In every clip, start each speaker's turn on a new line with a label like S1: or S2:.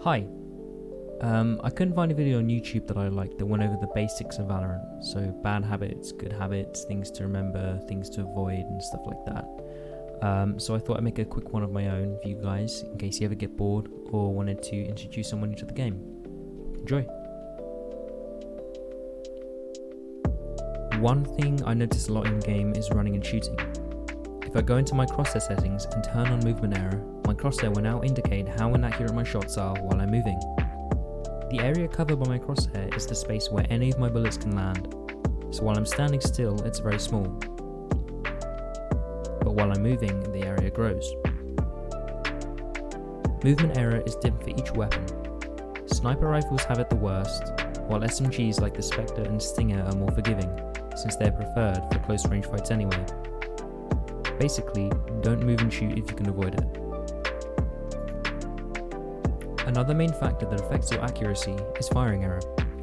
S1: Hi. I couldn't find a video on YouTube that I liked that went over the basics of Valorant, so bad habits, good habits, things to remember, things to avoid, and stuff like that. So I thought I'd make a quick one of my own for you guys, in case you ever get bored or wanted to introduce someone new to the game. Enjoy! One thing I notice a lot in the game is running and shooting. If I go into my crosshair settings and turn on movement error, my crosshair will now indicate how inaccurate my shots are while I'm moving. The area covered by my crosshair is the space where any of my bullets can land, so while I'm standing still it's very small. But while I'm moving, the area grows. Movement error is different for each weapon. Sniper rifles have it the worst, while SMGs like the Spectre and Stinger are more forgiving, since they're preferred for close range fights anyway. Basically, don't move and shoot if you can avoid it. Another main factor that affects your accuracy is firing error,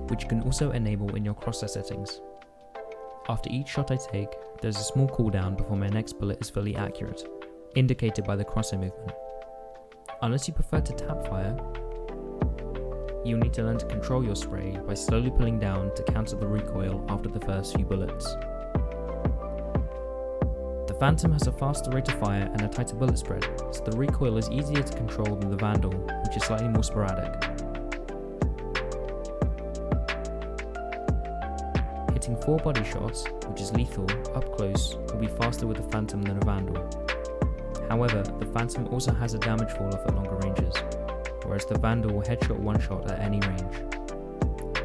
S1: which you can also enable in your crosshair settings. After each shot I take, there's a small cooldown before my next bullet is fully accurate, indicated by the crosshair movement. Unless you prefer to tap fire, you'll need to learn to control your spray by slowly pulling down to counter the recoil after the first few bullets. The Phantom has a faster rate of fire and a tighter bullet spread, so the recoil is easier to control than the Vandal, which is slightly more sporadic. Hitting 4 body shots, which is lethal, up close will be faster with the Phantom than a Vandal. However, the Phantom also has a damage fall-off at longer ranges, whereas the Vandal will headshot one shot at any range.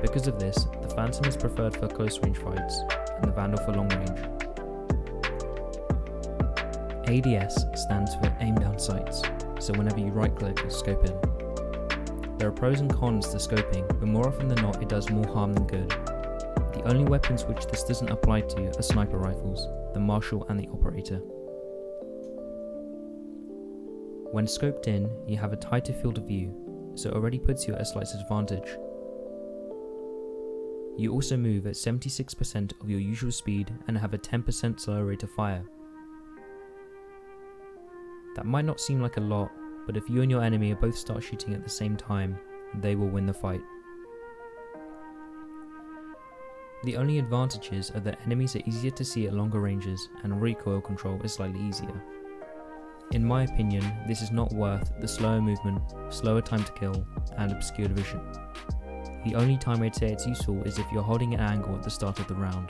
S1: Because of this, the Phantom is preferred for close range fights, and the Vandal for long range. ADS stands for aim down sights, so whenever you right click or scope in. There are pros and cons to scoping, but more often than not it does more harm than good. The only weapons which this doesn't apply to are sniper rifles, the Marshal and the Operator. When scoped in, you have a tighter field of view, so it already puts you at a slight disadvantage. You also move at 76% of your usual speed and have a 10% slower rate of fire. That might not seem like a lot, but if you and your enemy both start shooting at the same time, they will win the fight. The only advantages are that enemies are easier to see at longer ranges and recoil control is slightly easier. In my opinion, this is not worth the slower movement, slower time to kill, and obscured vision. The only time I'd say it's useful is if you're holding an angle at the start of the round.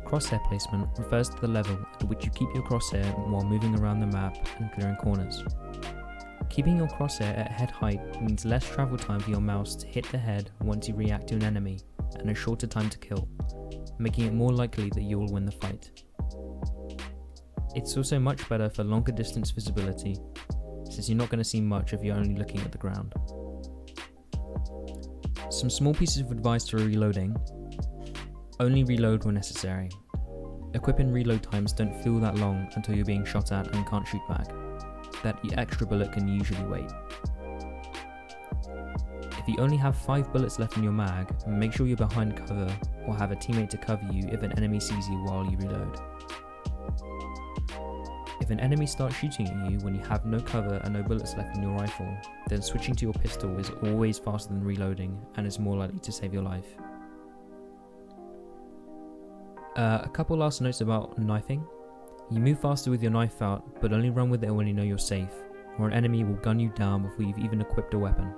S1: Crosshair placement refers to the level at which you keep your crosshair while moving around the map and clearing corners. Keeping your crosshair at head height means less travel time for your mouse to hit the head once you react to an enemy, and a shorter time to kill, making it more likely that you will win the fight. It's also much better for longer distance visibility, since you're not going to see much if you're only looking at the ground. Some small pieces of advice for reloading: only reload when necessary. Equip and reload times don't feel that long until you're being shot at and can't shoot back. That extra bullet can usually wait. If you only have 5 bullets left in your mag, make sure you're behind cover or have a teammate to cover you if an enemy sees you while you reload. If an enemy starts shooting at you when you have no cover and no bullets left in your rifle, then switching to your pistol is always faster than reloading and is more likely to save your life. A couple last notes about knifing. You move faster with your knife out, but only run with it when you know you're safe, or an enemy will gun you down before you've even equipped a weapon.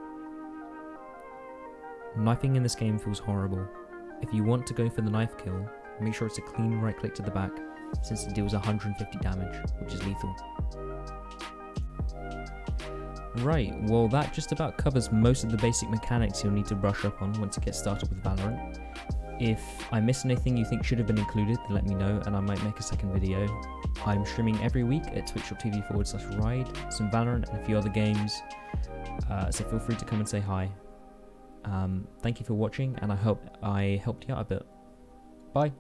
S1: Knifing in this game feels horrible. If you want to go for the knife kill, make sure it's a clean right click to the back, since it deals 150 damage, which is lethal. Right, well that just about covers most of the basic mechanics you'll need to brush up on once you get started with Valorant. If I missed anything you think should have been included, then let me know and I might make a second video. I'm streaming every week at twitch.tv/ride, some Valorant and a few other games, so feel free to come and say hi. Thank you for watching and I hope I helped you out a bit. Bye!